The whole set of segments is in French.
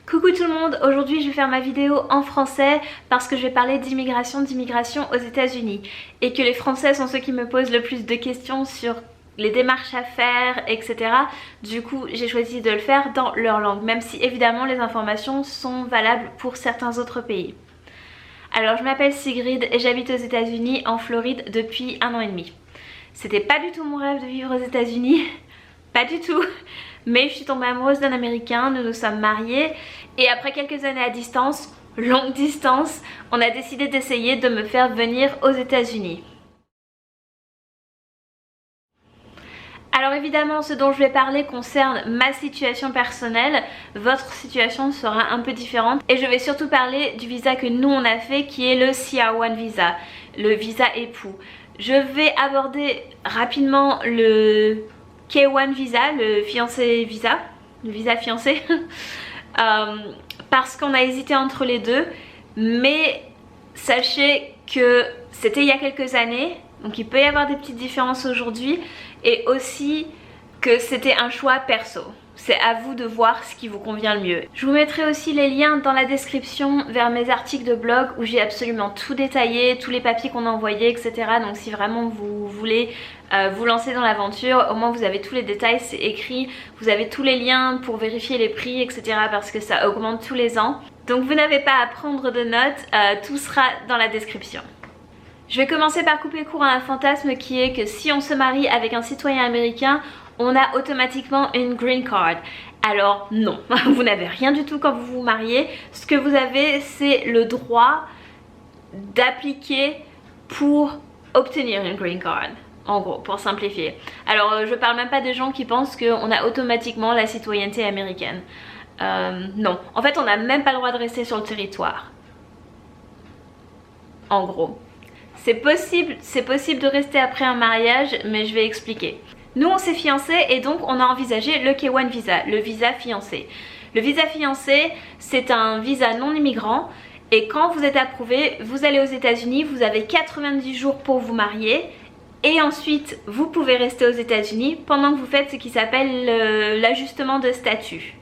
Coucou tout le monde, aujourd'hui je vais faire ma vidéo en français parce que je vais parler d'immigration aux États-Unis et que les Français sont ceux qui me posent le plus de questions sur les démarches à faire, etc. Du coup j'ai choisi de le faire dans leur langue, même si évidemment les informations sont valables pour certains autres pays. Alors je m'appelle Sigrid et j'habite aux États-Unis en Floride depuis 1 an et demi. C'était pas du tout mon rêve de vivre aux États-Unis, pas du tout. Mais je suis tombée amoureuse d'un Américain, nous nous sommes mariés et après quelques années à distance, longue distance, on a décidé d'essayer de me faire venir aux États-Unis. Alors évidemment, ce dont je vais parler concerne ma situation personnelle, votre situation sera un peu différente et je vais surtout parler du visa que nous on a fait qui est le CR1 visa, le visa époux. Je vais aborder rapidement le K1 visa, le fiancé visa, le visa fiancé, parce qu'on a hésité entre les deux, mais sachez que c'était il y a quelques années, donc il peut y avoir des petites différences aujourd'hui, et aussi que c'était un choix perso. C'est à vous de voir ce qui vous convient le mieux. Je vous mettrai aussi les liens dans la description vers mes articles de blog où j'ai absolument tout détaillé, tous les papiers qu'on a envoyés, etc. Donc si vraiment vous voulez vous lancer dans l'aventure, au moins vous avez tous les détails, c'est écrit. Vous avez tous les liens pour vérifier les prix, etc. parce que ça augmente tous les ans. Donc vous n'avez pas à prendre de notes, tout sera dans la description. Je vais commencer par couper court à un fantasme qui est que si on se marie avec un citoyen américain, on a automatiquement une green card. Alors non, vous n'avez rien du tout quand vous vous mariez. Ce que vous avez, c'est le droit d'appliquer pour obtenir une green card. En gros, pour simplifier. Alors je parle même pas des gens qui pensent qu'on a automatiquement la citoyenneté américaine. Non, en fait on n'a même pas le droit de rester sur le territoire. En gros. C'est possible de rester après un mariage, mais je vais expliquer. Nous on s'est fiancés et donc on a envisagé le K1 visa, le visa fiancé. Le visa fiancé, c'est un visa non immigrant et quand vous êtes approuvé, vous allez aux États-Unis, vous avez 90 jours pour vous marier et ensuite vous pouvez rester aux États-Unis pendant que vous faites ce qui s'appelle l'ajustement de statut.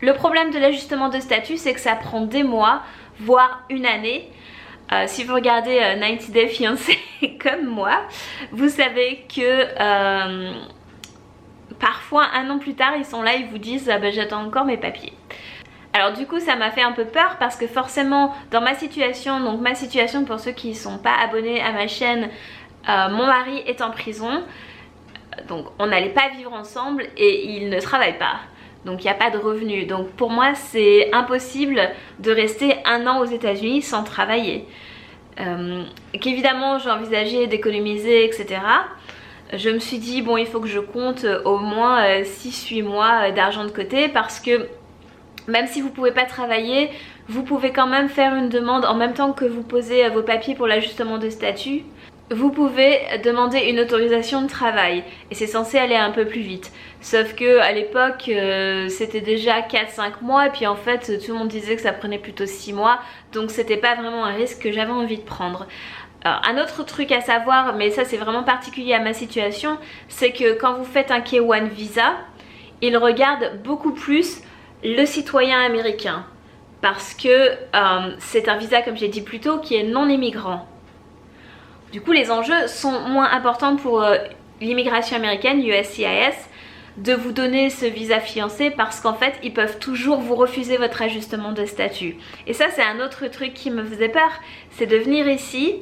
Le problème de l'ajustement de statut, c'est que ça prend des mois, voire une année. Si vous regardez 90 Day Fiancé comme moi, vous savez que parfois 1 an plus tard ils sont là, ils vous disent ah ben, j'attends encore mes papiers. Alors du coup ça m'a fait un peu peur parce que forcément dans ma situation, donc ma situation pour ceux qui ne sont pas abonnés à ma chaîne, mon mari est en prison, donc on n'allait pas vivre ensemble et il ne travaille pas. Donc il n'y a pas de revenus. Donc pour moi c'est impossible de rester 1 an aux États-Unis sans travailler. Qu'évidemment j'ai envisagé d'économiser, etc. Je me suis dit bon il faut que je compte au moins 6-8 mois d'argent de côté parce que même si vous ne pouvez pas travailler, vous pouvez quand même faire une demande en même temps que vous posez vos papiers pour l'ajustement de statut. Vous pouvez demander une autorisation de travail et c'est censé aller un peu plus vite. Sauf que à l'époque c'était déjà 4-5 mois et puis en fait tout le monde disait que ça prenait plutôt 6 mois. Donc c'était pas vraiment un risque que j'avais envie de prendre. Alors, un autre truc à savoir, mais ça c'est vraiment particulier à ma situation, c'est que quand vous faites un K1 visa, il regarde beaucoup plus le citoyen américain. Parce que c'est un visa comme j'ai dit plus tôt qui est non immigrant. Du coup les enjeux sont moins importants pour l'immigration américaine, USCIS, de vous donner ce visa fiancé parce qu'en fait ils peuvent toujours vous refuser votre ajustement de statut. Et ça c'est un autre truc qui me faisait peur, c'est de venir ici,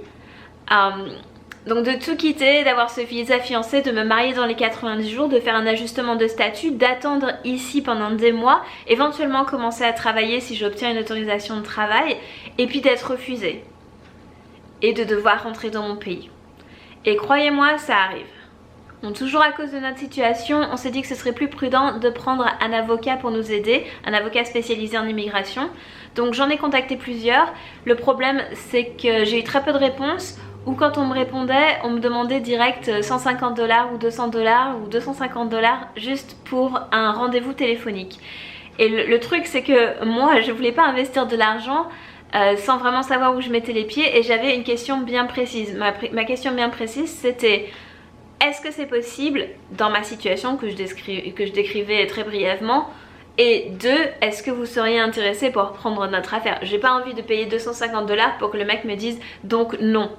donc de tout quitter, d'avoir ce visa fiancé, de me marier dans les 90 jours, de faire un ajustement de statut, d'attendre ici pendant des mois, éventuellement commencer à travailler si j'obtiens une autorisation de travail et puis d'être refusée. Et de devoir rentrer dans mon pays. Et croyez-moi, ça arrive. Donc toujours à cause de notre situation, on s'est dit que ce serait plus prudent de prendre un avocat pour nous aider, un avocat spécialisé en immigration. Donc j'en ai contacté plusieurs. Le problème c'est que j'ai eu très peu de réponses ou quand on me répondait, on me demandait direct $150 ou $200 ou $250 juste pour un rendez-vous téléphonique. Et le truc c'est que moi je voulais pas investir de l'argent sans vraiment savoir où je mettais les pieds et j'avais une question bien précise. Ma question bien précise c'était est-ce que c'est possible dans ma situation que je décrivais très brièvement Et 2, est-ce que vous seriez intéressé pour prendre notre affaire? J'ai pas envie de payer 250 $ pour que le mec me dise donc non,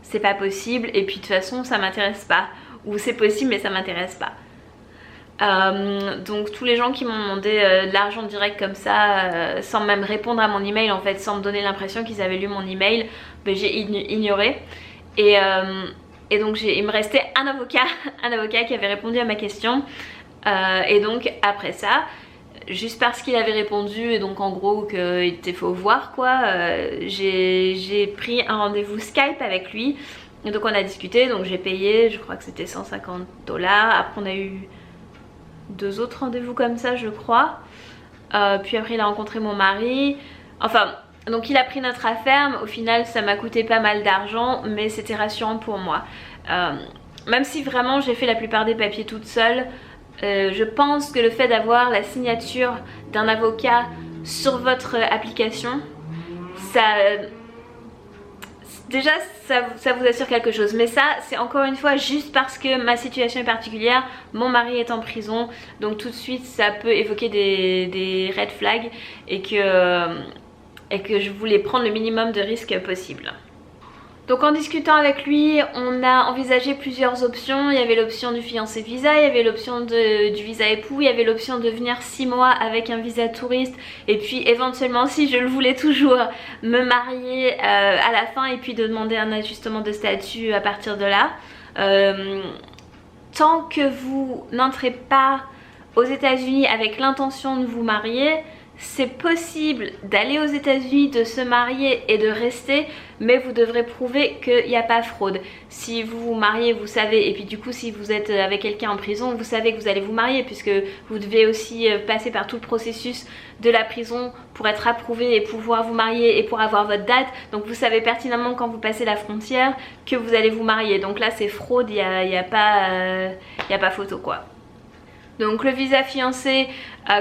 c'est pas possible et puis de toute façon ça m'intéresse pas. Ou c'est possible mais ça m'intéresse pas. Donc tous les gens qui m'ont demandé de l'argent direct comme ça, sans même répondre à mon email en fait, sans me donner l'impression qu'ils avaient lu mon email, ben, j'ai ignoré. Et donc il me restait un avocat qui avait répondu à ma question. Et donc après ça, juste parce qu'il avait répondu et donc en gros qu'il était faut voir quoi, j'ai pris un rendez-vous Skype avec lui. Et donc on a discuté, donc j'ai payé, je crois que c'était 150 $. Après on a eu 2 autres rendez-vous comme ça je crois. Puis après il a rencontré mon mari. Enfin donc il a pris notre affaire. Au final ça m'a coûté pas mal d'argent, mais c'était rassurant pour moi. Même si vraiment j'ai fait la plupart des papiers toute seule, je pense que le fait d'avoir la signature d'un avocat sur votre application, déjà ça vous assure quelque chose. Mais ça c'est encore une fois juste parce que ma situation est particulière, mon mari est en prison, donc tout de suite ça peut évoquer des red flags et que je voulais prendre le minimum de risques possible. Donc en discutant avec lui, on a envisagé plusieurs options. Il y avait l'option du fiancé visa, il y avait l'option du visa époux, il y avait l'option de venir 6 mois avec un visa touriste et puis éventuellement, si je le voulais toujours, me marier à la fin et puis de demander un ajustement de statut à partir de là. Tant que vous n'entrez pas aux États-Unis avec l'intention de vous marier, c'est possible d'aller aux États-Unis, de se marier et de rester, mais vous devrez prouver qu'il n'y a pas fraude. Si vous vous mariez, vous savez, et puis du coup si vous êtes avec quelqu'un en prison, vous savez que vous allez vous marier puisque vous devez aussi passer par tout le processus de la prison pour être approuvé et pouvoir vous marier et pour avoir votre date. Donc vous savez pertinemment quand vous passez la frontière que vous allez vous marier. Donc là c'est fraude, il n'y a pas photo quoi. Donc le visa fiancé,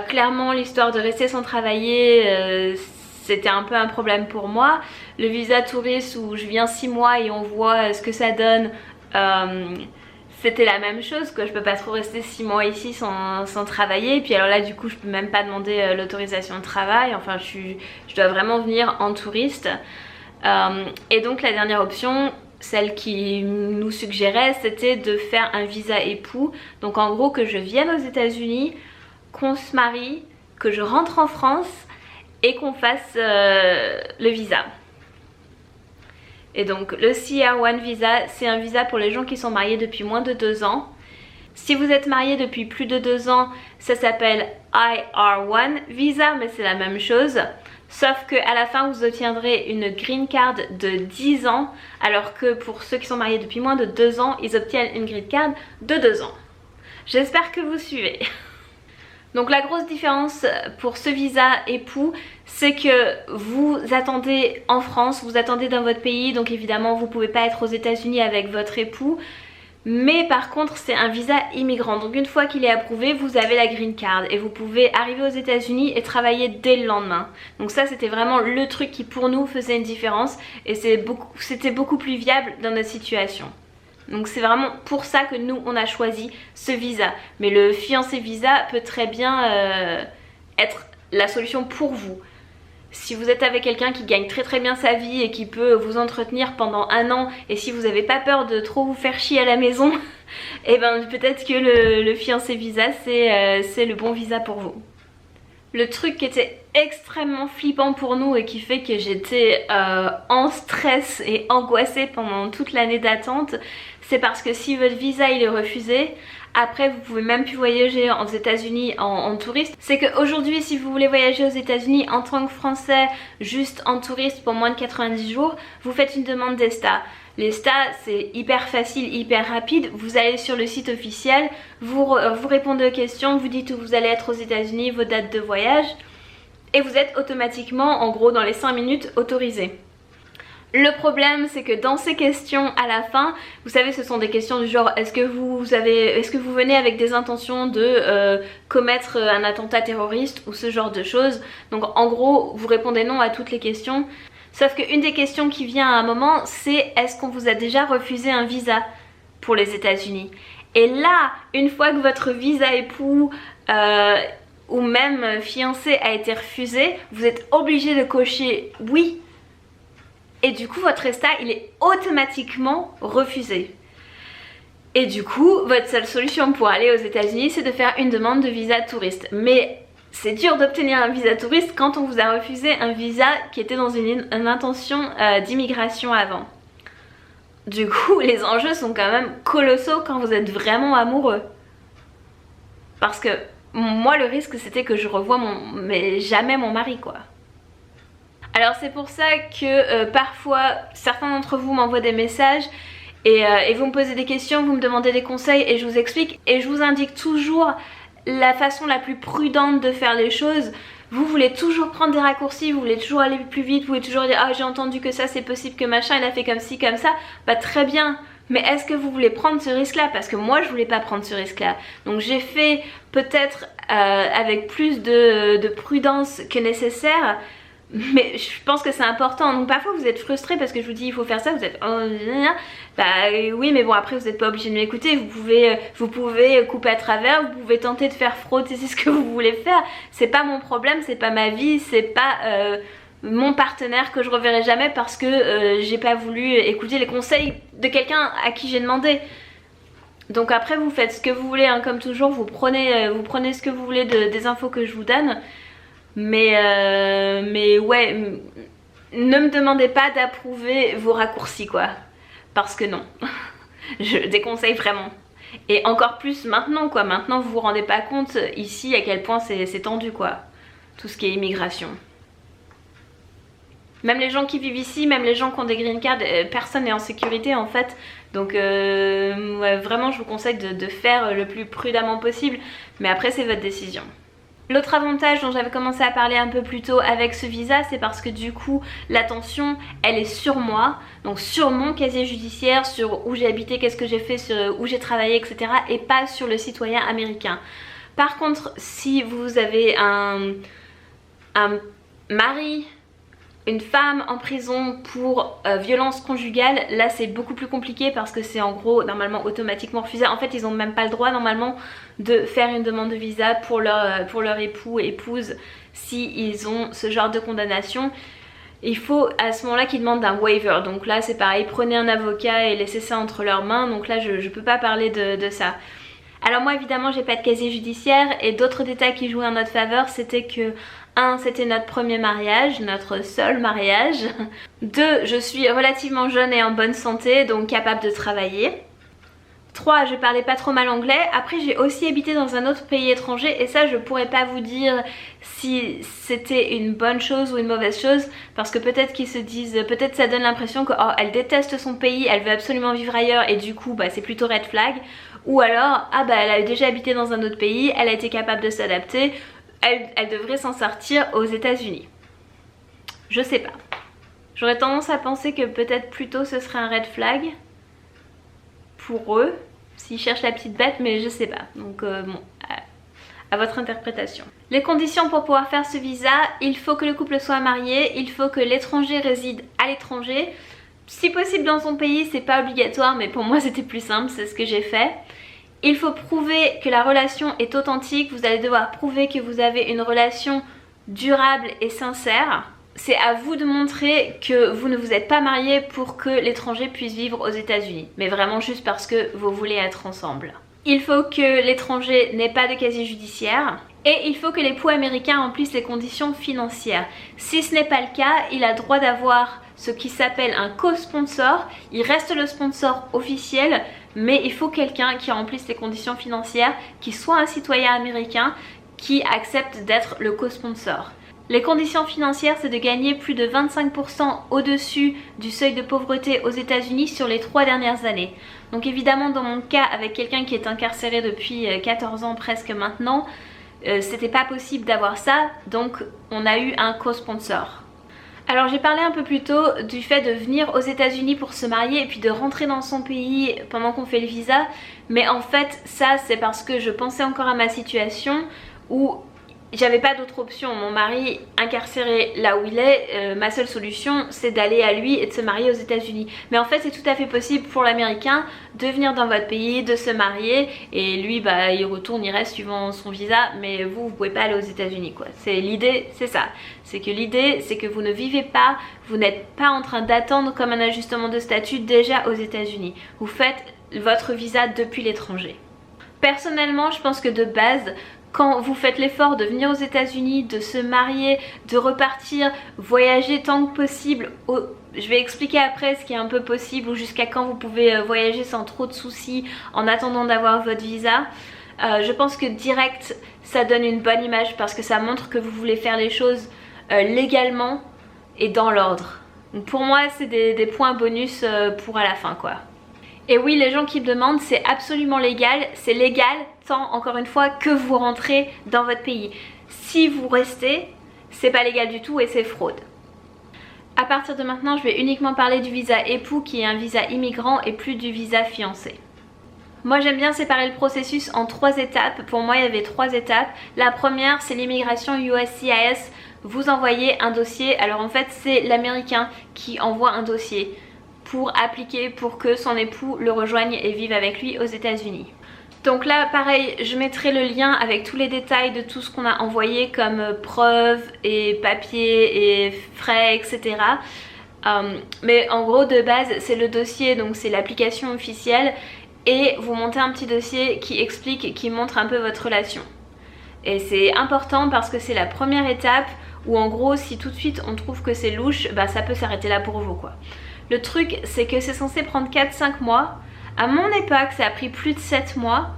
clairement l'histoire de rester sans travailler, c'était un peu un problème pour moi. Le visa touriste où je viens 6 mois et on voit ce que ça donne, c'était la même chose quoi. Je peux pas trop rester 6 mois ici sans travailler. Et puis alors là du coup je peux même pas demander l'autorisation de travail. Enfin je dois vraiment venir en touriste. Et donc la dernière option, celle qui nous suggérait, c'était de faire un visa époux. Donc en gros que je vienne aux États-Unis, qu'on se marie, que je rentre en France et qu'on fasse le visa. Et donc le CR1 visa, c'est un visa pour les gens qui sont mariés depuis moins de 2 ans. Si vous êtes marié depuis plus de 2 ans, ça s'appelle IR1 visa, mais c'est la même chose. Sauf qu'à la fin vous obtiendrez une green card de 10 ans, alors que pour ceux qui sont mariés depuis moins de 2 ans, ils obtiennent une green card de 2 ans. J'espère que vous suivez. Donc la grosse différence pour ce visa époux, c'est que vous attendez en France, vous attendez dans votre pays, donc évidemment vous ne pouvez pas être aux États-Unis avec votre époux. Mais par contre c'est un visa immigrant, donc une fois qu'il est approuvé vous avez la green card et vous pouvez arriver aux États-Unis et travailler dès le lendemain. Donc ça c'était vraiment le truc qui pour nous faisait une différence et c'était beaucoup plus viable dans notre situation. Donc c'est vraiment pour ça que nous on a choisi ce visa. Mais le fiancé visa peut très bien être la solution pour vous. Si vous êtes avec quelqu'un qui gagne très bien sa vie et qui peut vous entretenir pendant 1 an, et si vous n'avez pas peur de trop vous faire chier à la maison, et ben peut-être que le fiancé visa c'est le bon visa pour vous. Le truc qui était extrêmement flippant pour nous et qui fait que j'étais en stress et angoissée pendant toute l'année d'attente, c'est parce que si votre visa il est refusé, après vous pouvez même plus voyager aux États-Unis en touriste. C'est qu'aujourd'hui si vous voulez voyager aux États-Unis en tant que Français juste en touriste pour moins de 90 jours, vous faites une demande d'ESTA. L'ESTA c'est hyper facile, hyper rapide, vous allez sur le site officiel, vous répondez aux questions, vous dites où vous allez être aux États-Unis, vos dates de voyage et vous êtes automatiquement en gros dans les 5 minutes autorisé. Le problème c'est que dans ces questions à la fin, vous savez ce sont des questions du genre est-ce que vous venez avec des intentions de commettre un attentat terroriste ou ce genre de choses. Donc en gros vous répondez non à toutes les questions. Sauf qu'une des questions qui vient à un moment c'est est-ce qu'on vous a déjà refusé un visa pour les États-Unis. Et là une fois que votre visa époux ou même fiancé a été refusé, vous êtes obligé de cocher oui. Et du coup votre ESTA il est automatiquement refusé. Et du coup votre seule solution pour aller aux États-Unis c'est de faire une demande de visa touriste. Mais c'est dur d'obtenir un visa touriste quand on vous a refusé un visa qui était dans une intention d'immigration avant. Du coup les enjeux sont quand même colossaux quand vous êtes vraiment amoureux. Parce que moi le risque c'était que je revoie jamais mon mari quoi. Alors c'est pour ça que parfois certains d'entre vous m'envoient des messages et vous me posez des questions, vous me demandez des conseils et je vous explique et je vous indique toujours la façon la plus prudente de faire les choses. Vous voulez toujours prendre des raccourcis, vous voulez toujours aller plus vite, vous voulez toujours dire ah j'ai entendu que ça c'est possible que machin il a fait comme ci comme ça, bah très bien. Mais est-ce que vous voulez prendre ce risque là? Parce que moi je voulais pas prendre ce risque là. Donc j'ai fait peut-être avec plus de prudence que nécessaire. Mais je pense que c'est important. Donc parfois vous êtes frustré parce que je vous dis il faut faire ça, vous êtes bah oui mais bon après vous n'êtes pas obligé de m'écouter, vous pouvez couper à travers, vous pouvez tenter de faire fraude, c'est ce que vous voulez faire. C'est pas mon problème, c'est pas ma vie, c'est pas mon partenaire que je reverrai jamais parce que j'ai pas voulu écouter les conseils de quelqu'un à qui j'ai demandé. Donc après vous faites ce que vous voulez hein, comme toujours, vous prenez ce que vous voulez des infos que je vous donne. Mais ouais, ne me demandez pas d'approuver vos raccourcis quoi. Parce que non, je déconseille vraiment. Et encore plus maintenant quoi, maintenant vous vous rendez pas compte ici à quel point c'est tendu quoi. Tout ce qui est immigration. Même les gens qui vivent ici, même les gens qui ont des green cards, personne n'est en sécurité en fait. Donc ouais, vraiment je vous conseille de faire le plus prudemment possible. Mais après c'est votre décision. L'autre avantage dont j'avais commencé à parler un peu plus tôt avec ce visa, c'est parce que du coup l'attention elle est sur moi, donc sur mon casier judiciaire, sur où j'ai habité, qu'est-ce que j'ai fait, sur où j'ai travaillé, etc. et pas sur le citoyen américain. Par contre, si vous avez un mari, une femme en prison pour violence conjugale, là c'est beaucoup plus compliqué parce que c'est en gros normalement automatiquement refusé. En fait ils n'ont même pas le droit normalement de faire une demande de visa pour leur époux et épouse s'ils ont ce genre de condamnation. Il faut à ce moment là qu'ils demandent un waiver, donc là c'est pareil, prenez un avocat et laissez ça entre leurs mains, donc là je peux pas parler de ça. Alors moi évidemment j'ai pas de casier judiciaire et d'autres détails qui jouaient en notre faveur c'était que 1. C'était notre premier mariage, notre seul mariage. 2. Je suis relativement jeune et en bonne santé donc capable de travailler. 3. Je parlais pas trop mal anglais. Après j'ai aussi habité dans un autre pays étranger et ça je pourrais pas vous dire si c'était une bonne chose ou une mauvaise chose parce que peut-être qu'ils se disent, peut-être ça donne l'impression que oh, elle déteste son pays, elle veut absolument vivre ailleurs et du coup bah, c'est plutôt red flag. Ou alors ah bah elle a déjà habité dans un autre pays, elle a été capable de s'adapter. Elle devrait s'en sortir aux États-Unis. Je sais pas. J'aurais tendance à penser que peut-être plutôt ce serait un red flag pour eux s'ils cherchent la petite bête, mais je sais pas. Donc bon, à votre interprétation. Les conditions pour pouvoir faire ce visa, il faut que le couple soit marié, il faut que l'étranger réside à l'étranger. Si possible dans son pays, c'est pas obligatoire, mais pour moi c'était plus simple, c'est ce que j'ai fait. Il faut prouver que la relation est authentique, vous allez devoir prouver que vous avez une relation durable et sincère. C'est à vous de montrer que vous ne vous êtes pas marié pour que l'étranger puisse vivre aux États-Unis, mais vraiment juste parce que vous voulez être ensemble. Il faut que l'étranger n'ait pas de casier judiciaire et il faut que l'époux américain remplisse les conditions financières. Si ce n'est pas le cas, il a droit d'avoir ce qui s'appelle un co-sponsor. Il reste le sponsor officiel, mais il faut quelqu'un qui remplisse les conditions financières, qui soit un citoyen américain, qui accepte d'être le co-sponsor. Les conditions financières, c'est de gagner plus de 25% au-dessus du seuil de pauvreté aux États-Unis sur les 3 dernières années. Donc évidemment dans mon cas, avec quelqu'un qui est incarcéré depuis 14 ans presque maintenant, c'était pas possible d'avoir ça, donc on a eu un co-sponsor. Alors j'ai parlé un peu plus tôt du fait de venir aux États-Unis pour se marier et puis de rentrer dans son pays pendant qu'on fait le visa, mais en fait ça c'est parce que je pensais encore à ma situation où j'avais pas d'autre option. Mon mari incarcéré là où il est, ma seule solution c'est d'aller à lui et de se marier aux États-Unis. Mais en fait c'est tout à fait possible pour l'américain de venir dans votre pays, de se marier, et lui bah il retourne, il reste suivant son visa, mais vous pouvez pas aller aux États-Unis quoi. C'est l'idée, c'est ça. C'est que l'idée c'est que vous ne vivez pas, vous n'êtes pas en train d'attendre comme un ajustement de statut déjà aux États-Unis. Vous faites votre visa depuis l'étranger. Personnellement, je pense que de base, quand vous faites l'effort de venir aux États-Unis, de se marier, de repartir, voyager tant que possible, je vais expliquer après ce qui est un peu possible ou jusqu'à quand vous pouvez voyager sans trop de soucis en attendant d'avoir votre visa. Je pense que direct, ça donne une bonne image parce que ça montre que vous voulez faire les choses légalement et dans l'ordre. Pour moi, c'est des points bonus pour à la fin quoi. Et oui, les gens qui me demandent, c'est absolument légal. C'est légal tant, encore une fois, que vous rentrez dans votre pays. Si vous restez, c'est pas légal du tout et c'est fraude. À partir de maintenant, je vais uniquement parler du visa époux qui est un visa immigrant et plus du visa fiancé. Moi j'aime bien séparer le processus en 3 étapes. Pour moi il y avait 3 étapes. La première c'est l'immigration USCIS. Vous envoyez un dossier. Alors en fait c'est l'américain qui envoie un dossier pour appliquer pour que son époux le rejoigne et vive avec lui aux États-Unis. Donc là pareil, je mettrai le lien avec tous les détails de tout ce qu'on a envoyé comme preuves et papiers et frais, etc. Mais en gros de base c'est le dossier, donc c'est l'application officielle, et vous montez un petit dossier qui explique, qui montre un peu votre relation. Et c'est important parce que c'est la première étape où en gros si tout de suite on trouve que c'est louche, bah ça peut s'arrêter là pour vous quoi. Le truc c'est que c'est censé prendre 4-5 mois. À mon époque ça a pris plus de 7 mois.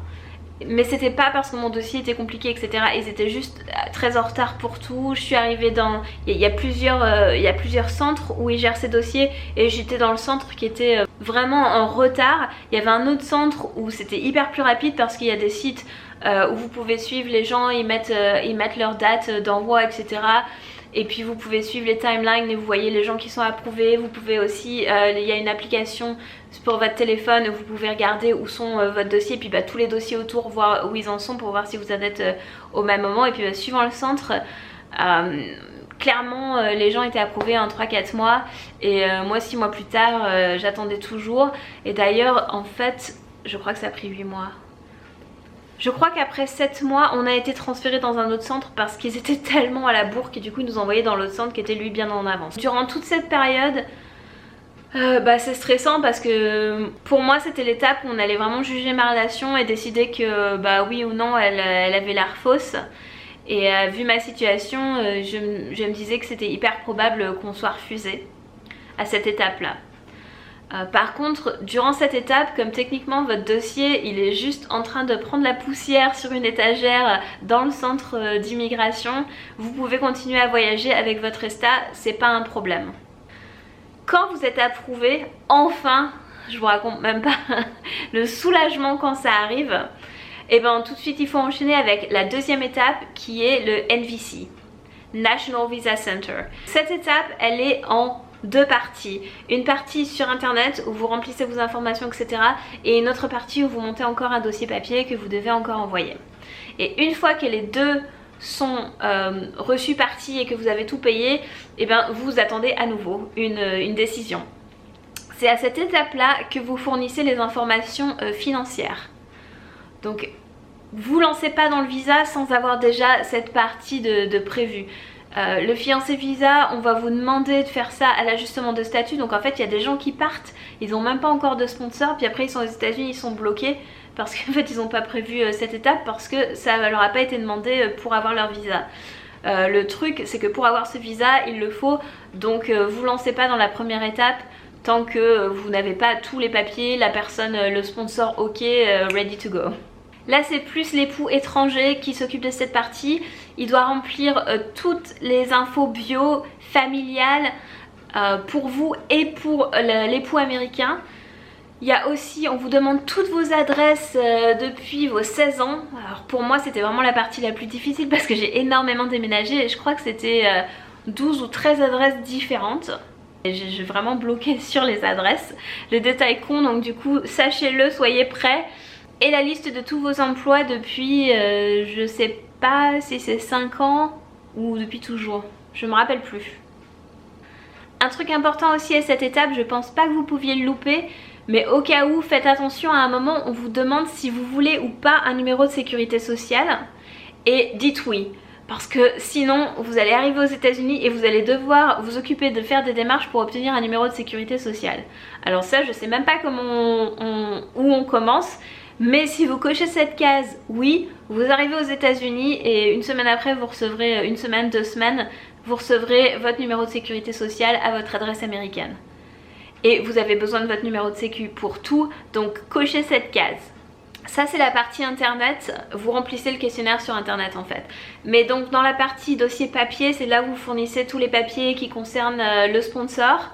Mais c'était pas parce que mon dossier était compliqué etc. Ils étaient juste très en retard pour tout. Je suis arrivée dans... Il y a plusieurs centres où ils gèrent ces dossiers. Et j'étais dans le centre qui était vraiment en retard. Il y avait un autre centre où c'était hyper plus rapide parce qu'il y a des sites où vous pouvez suivre les gens, ils mettent leur date d'envoi etc. Et puis vous pouvez suivre les timelines et vous voyez les gens qui sont approuvés. Vous pouvez aussi, il y a une application pour votre téléphone où vous pouvez regarder où sont votre dossier. Et puis bah, tous les dossiers autour, voir où ils en sont pour voir si vous en êtes au même moment. Et puis bah, suivant le centre, clairement les gens étaient approuvés en 3-4 mois. Et moi 6 mois plus tard, j'attendais toujours. Et d'ailleurs en fait, je crois que ça a pris 8 mois. Je crois qu'après 7 mois, on a été transféré dans un autre centre parce qu'ils étaient tellement à la bourre et du coup ils nous envoyaient dans l'autre centre qui était lui bien en avance. Durant toute cette période, c'est stressant parce que pour moi c'était l'étape où on allait vraiment juger ma relation et décider que bah oui ou non elle avait l'air fausse. Et vu ma situation, je me disais que c'était hyper probable qu'on soit refusé à cette étape-là. Par contre, durant cette étape, comme techniquement votre dossier il est juste en train de prendre la poussière sur une étagère dans le centre d'immigration, vous pouvez continuer à voyager avec votre ESTA, c'est pas un problème. Quand vous êtes approuvé, enfin, je vous raconte même pas le soulagement quand ça arrive, et ben tout de suite il faut enchaîner avec la deuxième étape qui est le NVC, National Visa Center. Cette étape elle est en 2 parties. Une partie sur internet où vous remplissez vos informations etc. et une autre partie où vous montez encore un dossier papier que vous devez encore envoyer. Et une fois que les deux sont reçus partis et que vous avez tout payé, et ben vous attendez à nouveau une décision. C'est à cette étape là que vous fournissez les informations financières. Donc vous lancez pas dans le visa sans avoir déjà cette partie de prévu. Le fiancé visa, on va vous demander de faire ça à l'ajustement de statut. Donc en fait il y a des gens qui partent, ils n'ont même pas encore de sponsor, puis après ils sont aux États-Unis, ils sont bloqués parce qu'en fait ils n'ont pas prévu cette étape parce que ça leur a pas été demandé pour avoir leur visa. Le truc c'est que pour avoir ce visa il le faut, donc vous lancez pas dans la première étape tant que vous n'avez pas tous les papiers, la personne, le sponsor ok, ready to go. Là c'est plus l'époux étranger qui s'occupe de cette partie. Il doit remplir toutes les infos bio, familiales pour vous et pour l'époux américain. Il y a aussi, on vous demande toutes vos adresses depuis vos 16 ans. Alors pour moi c'était vraiment la partie la plus difficile parce que j'ai énormément déménagé et je crois que c'était 12 ou 13 adresses différentes. J'ai vraiment bloqué sur les adresses. Les détails cons, donc du coup sachez-le, soyez prêts. et la liste de tous vos emplois depuis, je sais pas si c'est 5 ans ou depuis toujours, je me rappelle plus. Un truc important aussi à cette étape, je pense pas que vous pouviez le louper, mais au cas où, faites attention, à un moment on vous demande si vous voulez ou pas un numéro de sécurité sociale et dites oui. Parce que sinon vous allez arriver aux États-Unis et vous allez devoir vous occuper de faire des démarches pour obtenir un numéro de sécurité sociale. Alors ça, je sais même pas comment où on commence, mais si vous cochez cette case oui, vous arrivez aux États-Unis et une semaine après vous recevrez, une semaine, 2 semaines, vous recevrez votre numéro de sécurité sociale à votre adresse américaine. Et vous avez besoin de votre numéro de sécu pour tout, donc cochez cette case. Ça c'est la partie internet, vous remplissez le questionnaire sur internet en fait. Mais donc dans la partie dossier papier, c'est là où vous fournissez tous les papiers qui concernent le sponsor.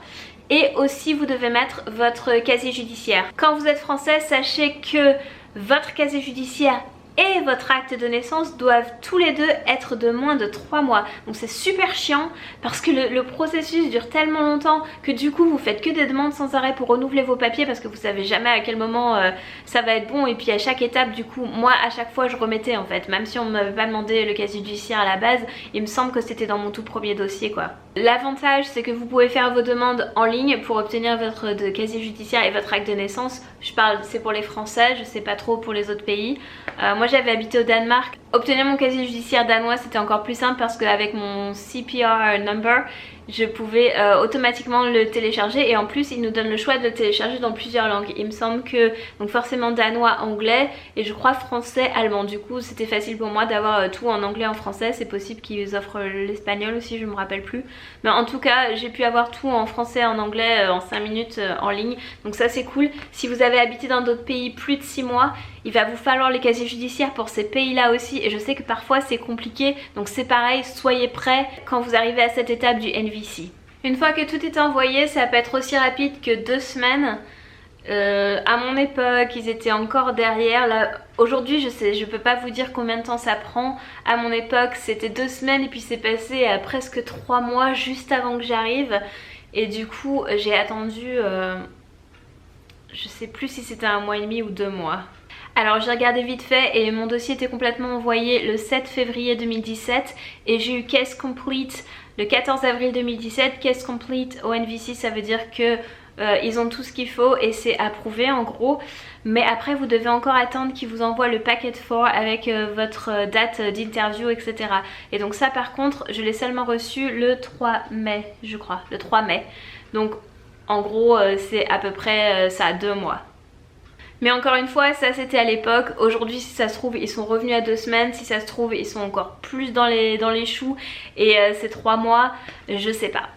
Et aussi vous devez mettre votre casier judiciaire. Quand vous êtes français, sachez que votre casier judiciaire et votre acte de naissance doivent tous les deux être de moins de 3 mois. Donc c'est super chiant parce que le processus dure tellement longtemps que du coup vous faites que des demandes sans arrêt pour renouveler vos papiers parce que vous savez jamais à quel moment ça va être bon. Et puis à chaque étape, du coup, moi à chaque fois je remettais en fait. Même si on ne m'avait pas demandé le casier judiciaire à la base, il me semble que c'était dans mon tout premier dossier quoi. L'avantage c'est que vous pouvez faire vos demandes en ligne pour obtenir votre casier judiciaire et votre acte de naissance. Je parle, c'est pour les Français, je sais pas trop pour les autres pays. Moi j'avais habité au Danemark. Obtenir mon casier judiciaire danois c'était encore plus simple parce qu'avec mon CPR number je pouvais automatiquement le télécharger et en plus il nous donne le choix de le télécharger dans plusieurs langues. Il me semble que donc forcément danois, anglais et je crois français, allemand. Du coup c'était facile pour moi d'avoir tout en anglais, en français. C'est possible qu'ils offrent l'espagnol aussi, je me rappelle plus. Mais en tout cas j'ai pu avoir tout en français, en anglais en 5 minutes en ligne. Donc ça c'est cool. Si vous avez habité dans d'autres pays plus de 6 mois, il va vous falloir les casiers judiciaires pour ces pays là aussi et je sais que parfois c'est compliqué, donc c'est pareil, soyez prêts quand vous arrivez à cette étape du NVC. Une fois que tout est envoyé, ça peut être aussi rapide que 2 semaines. À mon époque ils étaient encore derrière. Là aujourd'hui je peux pas vous dire combien de temps ça prend. À mon époque c'était 2 semaines et puis c'est passé à presque 3 mois juste avant que j'arrive. Et du coup j'ai attendu, je sais plus si c'était 1 mois et demi ou 2 mois. Alors j'ai regardé vite fait et mon dossier était complètement envoyé le 7 février 2017 et j'ai eu Case Complete le 14 avril 2017. Case Complete au NVC, ça veut dire que ils ont tout ce qu'il faut et c'est approuvé en gros. Mais après vous devez encore attendre qu'ils vous envoient le packet 4 avec votre date d'interview, etc. Et donc ça par contre je l'ai seulement reçu le 3 mai je crois, le 3 mai. Donc en gros c'est à peu près ça 2 mois. Mais encore une fois, ça c'était à l'époque. Aujourd'hui si ça se trouve ils sont revenus à 2 semaines. Si ça se trouve ils sont encore plus dans les choux. Et c'est 3 mois, je sais pas.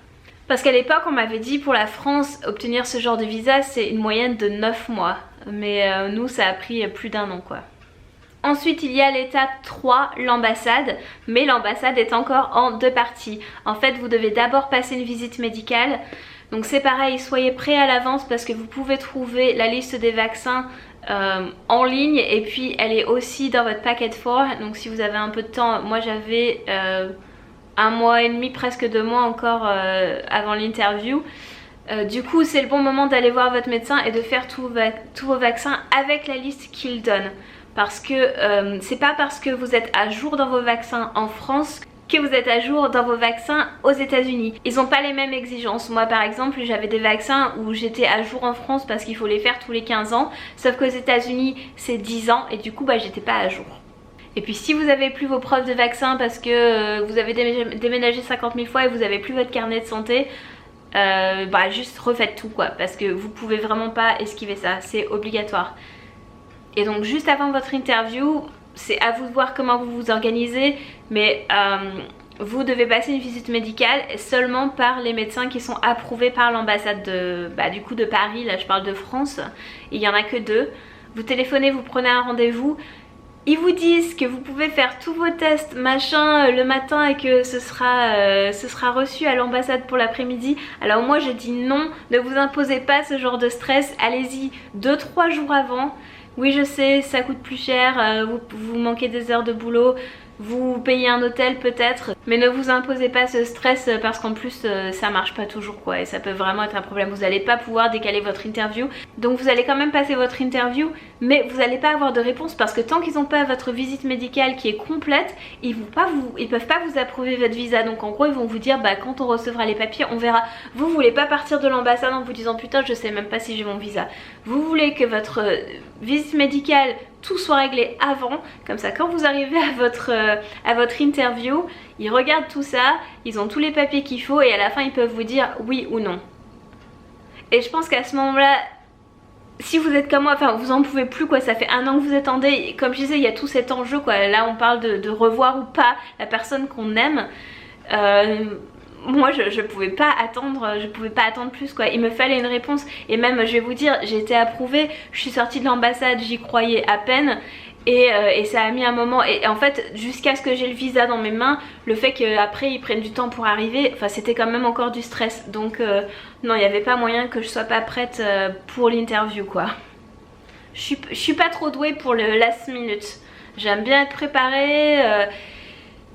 Parce qu'à l'époque on m'avait dit pour la France, obtenir ce genre de visa c'est une moyenne de 9 mois. Mais nous ça a pris plus d'1 an quoi. Ensuite il y a l'étape 3, l'ambassade. Mais l'ambassade est encore en 2 parties. En fait vous devez d'abord passer une visite médicale. Donc c'est pareil, soyez prêts à l'avance parce que vous pouvez trouver la liste des vaccins en ligne et puis elle est aussi dans votre packet 4. Donc si vous avez un peu de temps, moi j'avais 1 mois et demi, presque 2 mois encore avant l'interview. Du coup c'est le bon moment d'aller voir votre médecin et de faire tous vos vaccins avec la liste qu'il donne. Parce que c'est pas parce que vous êtes à jour dans vos vaccins en France que vous êtes à jour dans vos vaccins aux États-Unis. Ils n'ont pas les mêmes exigences. Moi par exemple j'avais des vaccins où j'étais à jour en France parce qu'il faut les faire tous les 15 ans. Sauf qu'aux États-Unis c'est 10 ans et du coup j'étais pas à jour. Et puis si vous avez plus vos preuves de vaccin parce que vous avez déménagé 50 000 fois et vous avez plus votre carnet de santé, juste refaites tout quoi. Parce que vous pouvez vraiment pas esquiver ça, c'est obligatoire. Et donc juste avant votre interview, c'est à vous de voir comment vous vous organisez, mais vous devez passer une visite médicale seulement par les médecins qui sont approuvés par l'ambassade du coup de Paris. Là je parle de France, il y en a que 2. Vous téléphonez, vous prenez un rendez-vous. Ils vous disent que vous pouvez faire tous vos tests machin le matin et que ce sera reçu à l'ambassade pour l'après-midi. Alors moi je dis non, ne vous imposez pas ce genre de stress, allez-y 2-3 jours avant. Oui je sais ça coûte plus cher, vous manquez des heures de boulot, vous payez un hôtel peut-être, mais ne vous imposez pas ce stress parce qu'en plus ça marche pas toujours quoi et ça peut vraiment être un problème. Vous n'allez pas pouvoir décaler votre interview, donc vous allez quand même passer votre interview, mais vous n'allez pas avoir de réponse parce que tant qu'ils n'ont pas votre visite médicale qui est complète, ils peuvent pas vous approuver votre visa. Donc en gros ils vont vous dire bah quand on recevra les papiers on verra. Vous voulez pas partir de l'ambassade en vous disant putain je sais même pas si j'ai mon visa. Vous voulez que votre visite médicale tout soit réglé avant, comme ça quand vous arrivez à votre interview, ils regardent tout ça, ils ont tous les papiers qu'il faut et à la fin ils peuvent vous dire oui ou non. Et je pense qu'à ce moment-là, si vous êtes comme moi, enfin vous en pouvez plus quoi, ça fait 1 an que vous attendez, comme je disais il y a tout cet enjeu quoi, là on parle de revoir ou pas la personne qu'on aime. Moi je pouvais pas attendre plus quoi, il me fallait une réponse et même je vais vous dire j'ai été approuvée, je suis sortie de l'ambassade, j'y croyais à peine et ça a mis un moment et en fait jusqu'à ce que j'ai le visa dans mes mains, le fait qu'après ils prennent du temps pour arriver, enfin c'était quand même encore du stress donc non il n'y avait pas moyen que je sois pas prête pour l'interview quoi. Je suis pas trop douée pour le last minute, j'aime bien être préparée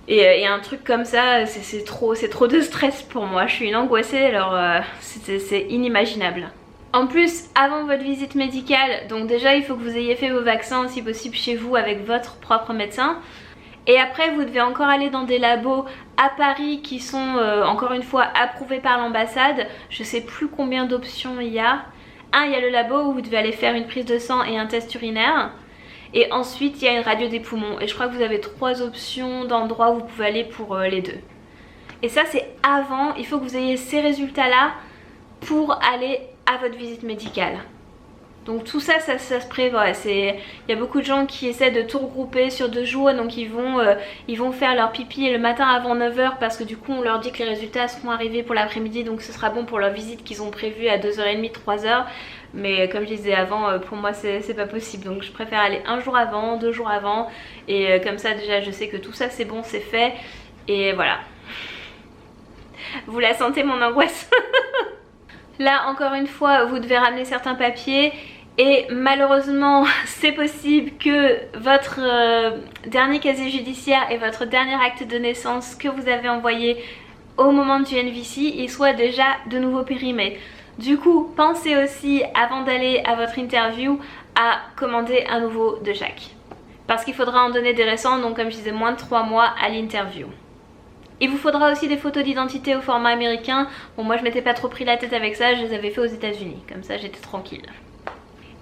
et un truc comme ça c'est trop de stress pour moi, je suis une angoissée alors c'est inimaginable. En plus avant votre visite médicale, donc déjà il faut que vous ayez fait vos vaccins si possible chez vous avec votre propre médecin. Et après vous devez encore aller dans des labos à Paris qui sont encore une fois approuvés par l'ambassade. Je sais plus combien d'options il y a. Il y a le labo où vous devez aller faire une prise de sang et un test urinaire. Et ensuite il y a une radio des poumons et je crois que vous avez 3 options d'endroits où vous pouvez aller pour les 2. Et ça c'est avant, il faut que vous ayez ces résultats là pour aller à votre visite médicale. Donc tout ça, ça se prévoit. Il y a beaucoup de gens qui essaient de tout regrouper sur 2 jours, donc ils vont faire leur pipi le matin avant 9 h parce que du coup on leur dit que les résultats seront arrivés pour l'après-midi, donc ce sera bon pour leur visite qu'ils ont prévue à 2h30, 3h. Mais comme je disais avant, pour moi c'est pas possible, donc je préfère aller 1 jour avant, 2 jours avant, et comme ça déjà je sais que tout ça c'est bon, c'est fait, et voilà. Vous la sentez mon angoisse? Là encore une fois vous devez ramener certains papiers et malheureusement c'est possible que votre dernier casier judiciaire et votre dernier acte de naissance que vous avez envoyé au moment du NVC il soit déjà de nouveau périmé. Du coup pensez aussi avant d'aller à votre interview à commander un nouveau de chaque. Parce qu'il faudra en donner des récents, donc comme je disais moins de 3 mois à l'interview. Il vous faudra aussi des photos d'identité au format américain. Bon moi je m'étais pas trop pris la tête avec ça, je les avais fait aux États-Unis, comme ça j'étais tranquille.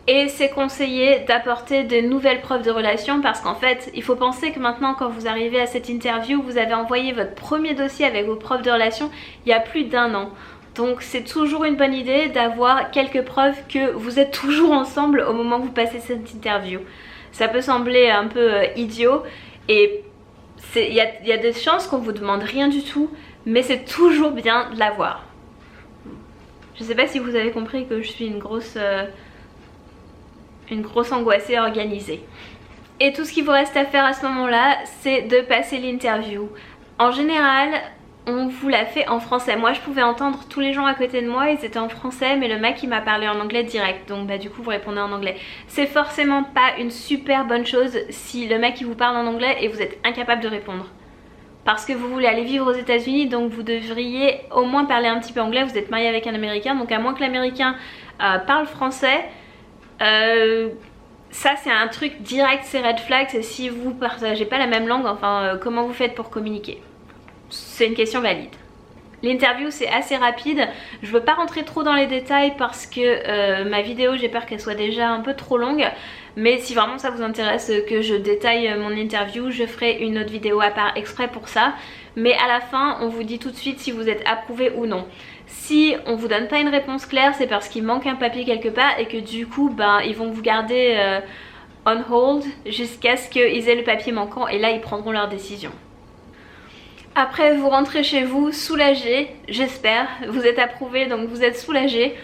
Et c'est conseillé d'apporter de nouvelles preuves de relation parce qu'en fait il faut penser que maintenant quand vous arrivez à cette interview, vous avez envoyé votre premier dossier avec vos preuves de relation il y a plus d'1 an. Donc c'est toujours une bonne idée d'avoir quelques preuves que vous êtes toujours ensemble au moment où vous passez cette interview. Ça peut sembler un peu idiot et il y a des chances qu'on vous demande rien du tout, mais c'est toujours bien de l'avoir. Je sais pas si vous avez compris que je suis une grosse angoissée organisée. Et tout ce qu'il vous reste à faire à ce moment-là, c'est de passer l'interview. En général, on vous l'a fait en français. Moi je pouvais entendre tous les gens à côté de moi, ils étaient en français, mais le mec il m'a parlé en anglais direct, donc bah du coup vous répondez en anglais. C'est forcément pas une super bonne chose si le mec il vous parle en anglais et vous êtes incapable de répondre. Parce que vous voulez aller vivre aux États-Unis, donc vous devriez au moins parler un petit peu anglais, vous êtes marié avec un américain, donc à moins que l'américain parle français, ça c'est un truc direct, c'est red flag, c'est si vous partagez pas la même langue, enfin comment vous faites pour communiquer? C'est une question valide. L'interview c'est assez rapide, je veux pas rentrer trop dans les détails parce que ma vidéo j'ai peur qu'elle soit déjà un peu trop longue, mais si vraiment ça vous intéresse que je détaille mon interview, je ferai une autre vidéo à part exprès pour ça. Mais à la fin on vous dit tout de suite si vous êtes approuvé ou non. Si on vous donne pas une réponse claire, c'est parce qu'il manque un papier quelque part et que du coup ben, ils vont vous garder on hold jusqu'à ce qu'ils aient le papier manquant et là ils prendront leur décision. Après vous rentrez chez vous soulagé, j'espère, vous êtes approuvé donc vous êtes soulagé.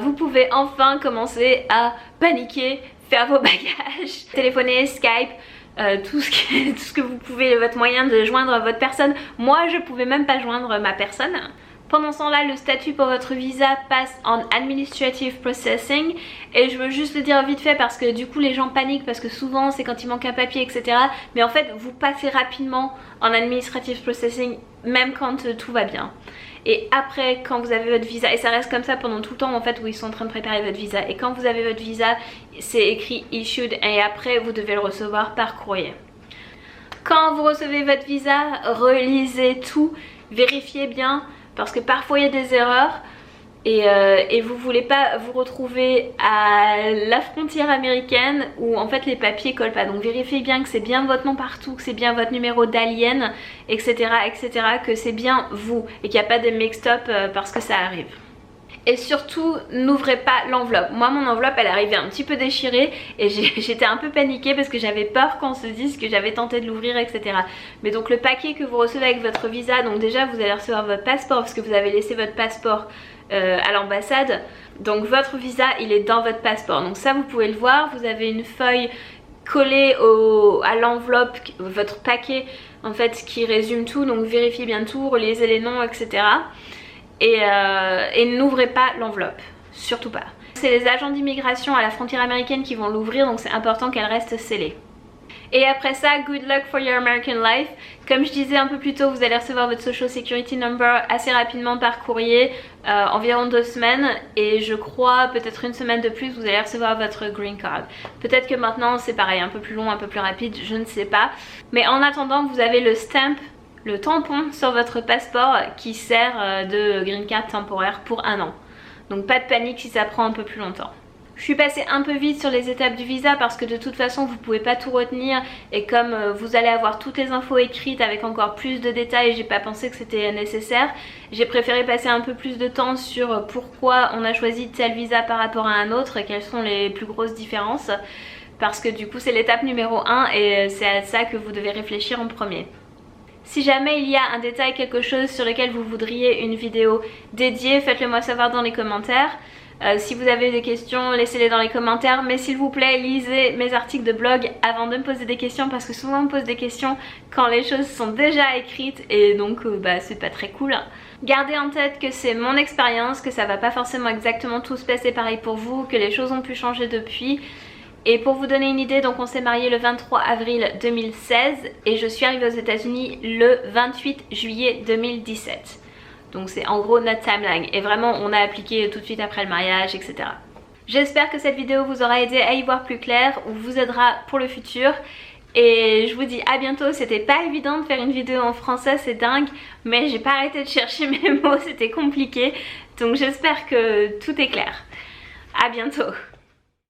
Vous pouvez enfin commencer à paniquer, faire vos bagages, téléphoner, Skype, tout ce que vous pouvez, votre moyen de joindre votre personne. Moi je pouvais même pas joindre ma personne Pendant ce temps-là, le statut pour votre visa passe en Administrative Processing. Et je veux juste le dire vite fait parce que du coup les gens paniquent parce que souvent c'est quand il manque un papier, etc. Mais en fait, vous passez rapidement en Administrative Processing même quand tout va bien. Et après, quand vous avez votre visa, et ça reste comme ça pendant tout le temps en fait où ils sont en train de préparer votre visa, et quand vous avez votre visa, c'est écrit issued et après vous devez le recevoir par courrier. Quand vous recevez votre visa, relisez tout, vérifiez bien parce que parfois il y a des erreurs et vous voulez pas vous retrouver à la frontière américaine où en fait les papiers collent pas. Donc vérifiez bien que c'est bien votre nom partout, que c'est bien votre numéro d'alien, etc., etc., que c'est bien vous et qu'il n'y a pas de mixed up parce que ça arrive. Et surtout, n'ouvrez pas l'enveloppe. Moi, mon enveloppe, elle arrivait un petit peu déchirée et j'étais un peu paniquée parce que j'avais peur qu'on se dise que j'avais tenté de l'ouvrir, etc. Mais donc le paquet que vous recevez avec votre visa, donc déjà vous allez recevoir votre passeport parce que vous avez laissé votre passeport à l'ambassade. Donc votre visa, il est dans votre passeport. Donc ça, vous pouvez le voir. Vous avez une feuille collée à l'enveloppe, votre paquet en fait qui résume tout. Donc vérifiez bien tout, relisez les noms, etc. Et n'ouvrez pas l'enveloppe, surtout pas. C'est les agents d'immigration à la frontière américaine qui vont l'ouvrir, donc c'est important qu'elle reste scellée. Et après ça, good luck for your American life. Comme je disais un peu plus tôt, vous allez recevoir votre Social Security Number assez rapidement par courrier, environ 2 semaines. Et je crois peut-être 1 semaine de plus, vous allez recevoir votre Green Card. Peut-être que maintenant c'est pareil, un peu plus long, un peu plus rapide, je ne sais pas. Mais en attendant, vous avez le stamp, le tampon sur votre passeport qui sert de green card temporaire pour 1 an. Donc pas de panique si ça prend un peu plus longtemps. Je suis passée un peu vite sur les étapes du visa parce que de toute façon vous pouvez pas tout retenir et comme vous allez avoir toutes les infos écrites avec encore plus de détails, j'ai pas pensé que c'était nécessaire. J'ai préféré passer un peu plus de temps sur pourquoi on a choisi tel visa par rapport à un autre et quelles sont les plus grosses différences parce que du coup c'est l'étape numéro 1 et c'est à ça que vous devez réfléchir en premier. Si jamais il y a un détail, quelque chose sur lequel vous voudriez une vidéo dédiée, faites-le moi savoir dans les commentaires. Si vous avez des questions, laissez-les dans les commentaires. Mais s'il vous plaît, lisez mes articles de blog avant de me poser des questions parce que souvent on me pose des questions quand les choses sont déjà écrites et donc c'est pas très cool. Gardez en tête que c'est mon expérience, que ça va pas forcément exactement tout se passer pareil pour vous, que les choses ont pu changer depuis. Et pour vous donner une idée, donc on s'est marié le 23 avril 2016 et je suis arrivée aux États-Unis le 28 juillet 2017. Donc c'est en gros notre timeline et vraiment on a appliqué tout de suite après le mariage, etc. J'espère que cette vidéo vous aura aidé à y voir plus clair ou vous aidera pour le futur. Et je vous dis à bientôt. C'était pas évident de faire une vidéo en français, c'est dingue, mais j'ai pas arrêté de chercher mes mots, c'était compliqué. Donc j'espère que tout est clair. À bientôt.